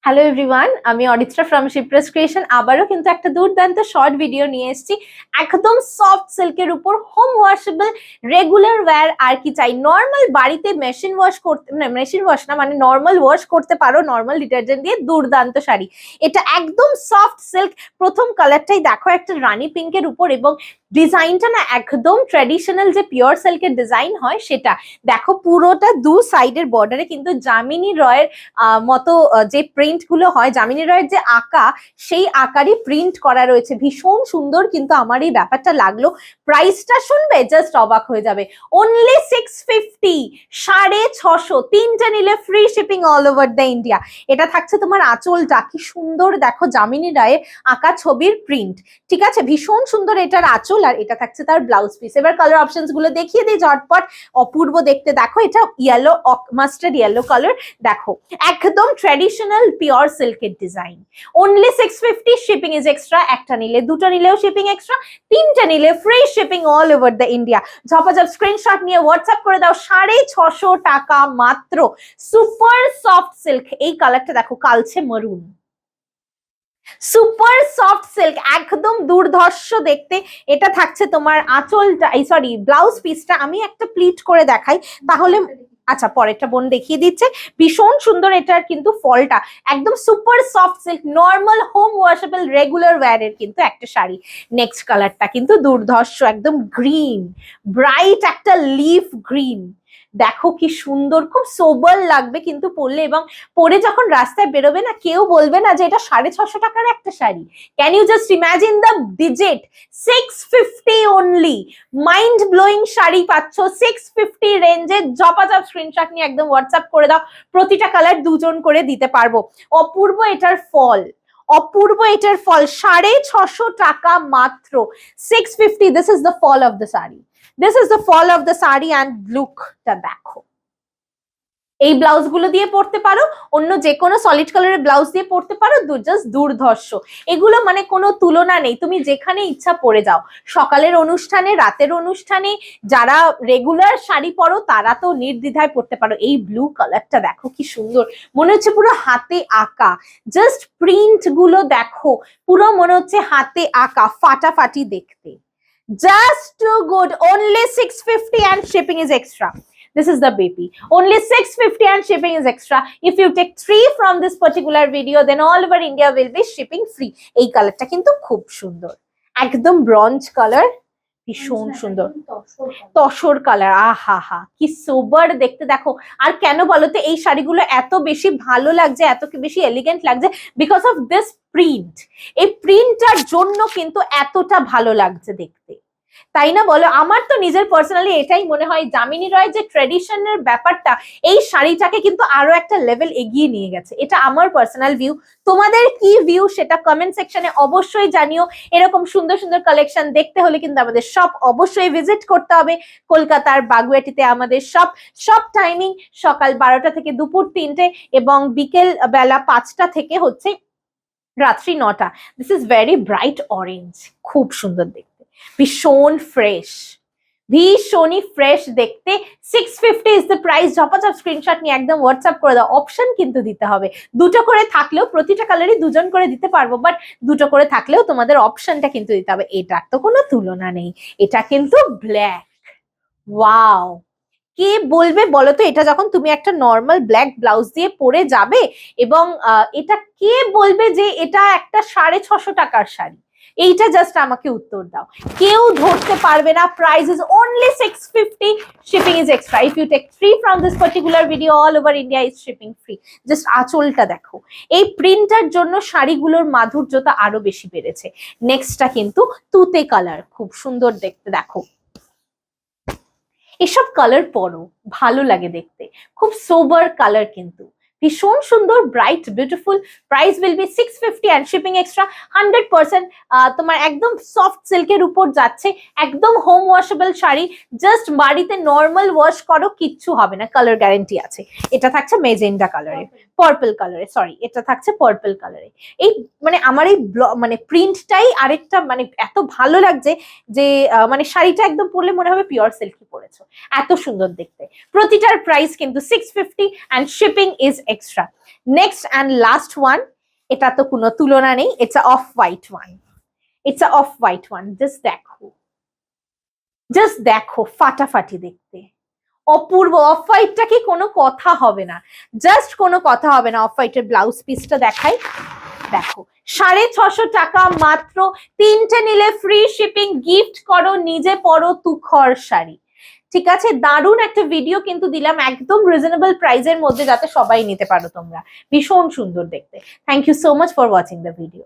Hello everyone, আমি Aritra from শিপ্রেস creation আবারও কিন্তু একটা দুর্দান্ত শর্ট ভিডিও নিয়ে এসেছি। একদম সফট সিল্কের উপর হোম ওয়াশেবল রেগুলার ওয়্যার। আর কি চাই, নর্মাল বাড়িতে মেশিন ওয়াশ করতে, মানে মেশিন ওয়াশ না, মানে নর্মাল ওয়াশ করতে পারো নর্মাল ডিটারজেন্ট দিয়ে। দুর্দান্ত শাড়ি এটা, একদম সফট সিল্ক। প্রথম কালারটাই দেখো, একটা রানী পিঙ্কের উপর, এবং ডিজাইনটা না একদম ট্র্যাডিশনাল যে পিওর সিল্কের ডিজাইন হয় সেটা। দেখো পুরোটা দু সাইডের বর্ডারে কিন্তু যামিনী রয়ের মতো যে প্রিন্ট গুলো হয়, যামিনী রয়ের যে আঁকা, সেই আকারই প্রিন্ট করা রয়েছে। ভীষণ সুন্দর কিন্তু আমার এই ব্যাপারটা লাগলো। প্রাইসটা শুনবে জাস্ট অবাক হয়ে যাবে। অনলি 650, 650, তিনটে নিলে free shipping all over the India. এটা থাকছে তোমার আঁচলটা, কি সুন্দর দেখো, যামিনী রায়ের আঁকা ছবির প্রিন্ট। ঠিক আছে, ভীষণ সুন্দর এটার আঁচল, আর এটা থাকছে তার ব্লাউজ পিস। এবার কালার অপশনস গুলো দেখিয়ে দিই ঝটপট। অপূর্ব দেখতে, দেখো এটা ইয়েলো, মাস্টার্ড ইয়েলো কালার। দেখো একদম ট্র্যাডিশনাল পিওর সিল্কের design. Only 650, shipping is extra. একটা নিলে, দুটো নিলেও শিপিং এক্সট্রা, তিনটা নিলে free shipping all over the India. ঝপাঝপ স্ক্রিনশট নিয়ে হোয়াটসঅ্যাপ করে দাও। 650 টাকা মাত্র। সুপার সফট সিল্ক, এই কালারটা দেখো, কালচে মারুন, সুপার সফট সিল্ক, একদম দুর্ধর্ষ দেখতে। এটা থাকছে তোমার আঁচলটা, এই সরি ব্লাউজ পিসটা। আমি একটা প্লিট করে দেখাই তাহলে। আচ্ছা, পরেরটা বোন দেখিয়ে দিচ্ছে। ভীষণ সুন্দর এটার কিন্তু ফলটা, একদম super soft silk, normal home washable regular ওয়্যারের কিন্তু একটা শাড়ি। নেক্সট কালারটা কিন্তু দুর্ধর্ষ, একদম গ্রিন, ব্রাইট একটা লিফ গ্রিন। দেখো কি সুন্দর, খুব সোবার লাগবে কিন্তু পরলে, এবং পরে যখন রাস্তায় বেরোবে না, কেউ বলবে না যে এটা 650 টাকার একটা sari. Can you just imagine the digit? 650 only. Mind blowing sari পাচ্ছ 650 রেঞ্জে। জপাজপ স্ক্রিনশট নিয়ে একদম হোয়াটসঅ্যাপ করে দাও। প্রতিটা কালার দুজন করে দিতে পারবো। অপূর্ব এটার ফল, অপূর্ব এটার ফল, 650 টাকা মাত্র। 650, this is the fall of the sari, this is the fall of the sari. And লুকটা দেখো, এই ব্লাউজ গুলো দিয়ে পড়তে পারো, অন্য যে কোনো সলিড কালারের ব্লাউজ দিয়ে পড়তে পারো। জাস্ট দুর্ধর্ষ এগুলো, মানে কোনো তুলনা নেই। তুমি যেখানে ইচ্ছা পরে যাও, সকালের অনুষ্ঠানে, রাতের অনুষ্ঠানে, যারা রেগুলার শাড়ি পরো তারা তো নির্দ্বিধায় পড়তে পারো। এই ব্লু কালারটা দেখো কি সুন্দর, মনে হচ্ছে পুরো হাতে আঁকা। জাস্ট প্রিন্ট গুলো দেখো, পুরো মনে হচ্ছে হাতে আঁকা, ফাটাফাটি দেখতে। Just too good. Only 650 and shipping is extra. This is the baby. Only 650 and shipping is extra. If you take 3 from this particular video, then all over India will be shipping free. এই কালারটা কিন্তু খুব সুন্দর, একদম bronze colour, ভীষণ সুন্দর tussar colour. আহা হা, কি সোবার দেখতে দেখো। আর কেন বলতো এই শাড়িগুলো এত বেশি ভালো লাগছে, এত বেশি এলিগেন্ট লাগছে? Because of this print. এই প্রিন্টটার জন্য কিন্তু এতটা ভালো লাগছে দেখতে, তাই না বলো? আমার তো নিজের পার্সোনালি এটাই মনে হয়, যামিনী রয় যে ট্রেডিশনের ব্যাপারটা, এই শাড়িটাকে কিন্তু আরো একটা লেভেল এগিয়ে নিয়ে গেছে। এটা আমার পার্সোনাল ভিউ। তোমাদের কি ভিউ সেটা কমেন্ট সেকশনে অবশ্যই জানিও। এরকম সুন্দর সুন্দর কালেকশন দেখতে হলে কিন্তু আমাদের শপ অবশ্যই ভিজিট করতে হবে। কলকাতার বাগুইআটিতে আমাদের শপ টাইমিং সকাল 12টা থেকে দুপুর 3টে, এবং বিকেল বেলা 5টা থেকে হচ্ছে রাত্রি 9টা। This is very bright orange, খুব সুন্দর দেখতে, ভীষণ ফ্রেশ, ভীষণই ফ্রেশ দেখতে। 650 ইজ দ্য প্রাইস। ঝপাঝপ স্ক্রিনশট নিয়ে একদম হোয়াটসঅ্যাপ করে দাও। অপশন কিন্তু দিতে হবে, দুটো করে থাকলেও, প্রতিটা কালারই দুজন করে দিতে পারবো, বাট দুটো করে থাকলেও তোমাদের অপশনটা কিন্তু দিতে হবে। এটার তো কোনো তুলনা নেই, এটা কিন্তু ব্ল্যাক। ওয়াও, কে বলবে বলো তো, এটা যখন তুমি একটা নর্মাল ব্ল্যাক ব্লাউজ দিয়ে পরে যাবে, এবং এটা কে বলবে যে এটা একটা 650 টাকার শাড়ি? এইটা জাস্ট আমাকে উত্তর দাও। কেউ ধরতে পারবে না। Price is only 650, shipping is extra. If you take 3 from this particular video, all over India is shipping free. Just আঁচলটা দেখো, এই প্রিন্টার জন্য শাড়িগুলোর মাধুর্যতা আরো বেশি বেড়েছে। নেক্সটটা কিন্তু তুতে কালার, খুব সুন্দর দেখতে দেখো। এসব কালার পরো, ভালো লাগে দেখতে, খুব সোবার কালার, কিন্তু ভীষণ সুন্দর, bright, beautiful. Price will be 650 and shipping extra। 100% তোমার একদম সফট সিল্কের উপর যাচ্ছে, একদম হোম ওয়াশেবল শাড়ি। জাস্ট বাড়িতে নর্মাল ওয়াশ করো, কিচ্ছু হবে না, কালার গ্যারেন্টি আছে। এটা থাকছে মেজেন্ডা কালারের, পার্পল কালারে, সরি এটা থাকছে পার্পল কালারে। এই মানে আমার এই মানে প্রিন্টটাই আরেকটা মানে এত ভালো লাগছে যে মানে শাড়িটা একদম পরলে মনে হবে পিওর সিল্কি পরেছো, এত সুন্দর দেখতে। প্রতিটার প্রাইস কিন্তু 650 and shipping is extra. Next and last one, এটা তো কোনো তুলনা নেই, it's off white one, it's off white one. Just দেখো ফাটাফাটি দেখতে, অপূর্ব। অফ হোয়াইটটা কি কোনো কথা হবে না, জাস্ট কোনো কথা হবে না। অফ হোয়াইটের ব্লাউজ পিসটা দেখাই, দেখো 650 টাকা মাত্র, তিনটে নিলে ফ্রি শিপিং, গিফট করো, নিজে পরো তুখর শাড়ি। ঠিক আছে, দারুণ একটা ভিডিও কিন্তু দিলাম একদম রিজনেবল প্রাইসের মধ্যে, যাতে সবাই নিতে পারো তোমরা, ভীষণ সুন্দর দেখতে। Thank you so much for watching the video.